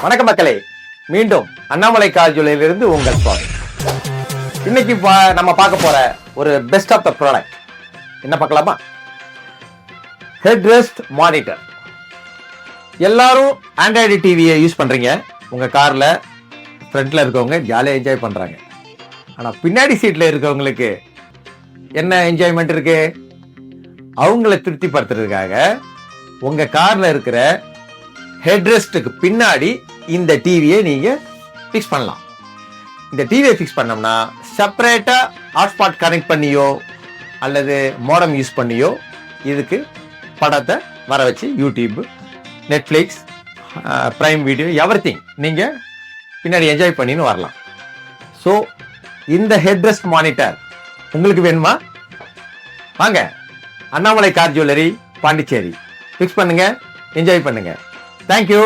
வணக்கம் மக்களே, மீண்டும் அண்ணாமலை கார் ஜுவல்லரியிலிருந்து உங்கள் சுவாமி. இன்னைக்கு நம்ம பார்க்க போற ஒரு பெஸ்ட் ஆஃப் த ப்ராடக்ட் என்ன பார்க்கலாமா? Head rest monitor. எல்லாரும் ஆண்ட்ராய்டு டிவியை யூஸ் பண்றீங்க. உங்க கார்ல ஃப்ரண்ட்ல இருக்கவங்க ஜாலியாக என்ஜாய் பண்றாங்க. ஆனா பின்னாடி சீட்ல இருக்கவங்களுக்கு என்ன என்ஜாய்மெண்ட் இருக்கு? அவங்கள திருப்திப்படுத்துறதுக்காக உங்க கார்ல இருக்கிற ஹெட்ரெஸ்ட்டுக்கு பின்னாடி இந்த டிவியை நீங்க ஃபிக்ஸ் பண்ணலாம். இந்த டிவியை ஃபிக்ஸ் பண்ணோம்னா செப்பரேட்டா ஹாட்ஸ்பாட் கனெக்ட் பண்ணியோ அல்லது மோடம் யூஸ் பண்ணியோ இதுக்கு படத்தை வர வச்சு YouTube, Netflix, prime video everything நீங்க பின்னாடி என்ஜாய் பண்ணின்னு வரலாம். ஸோ இந்த ஹெட்ரெஸ்ட் மானிட்டர் உங்களுக்கு வேணுமா? வாங்க, Annamalai car jewellery, Pondicherry. Fix பண்ணுங்க, என்ஜாய் பண்ணுங்க. Thank you.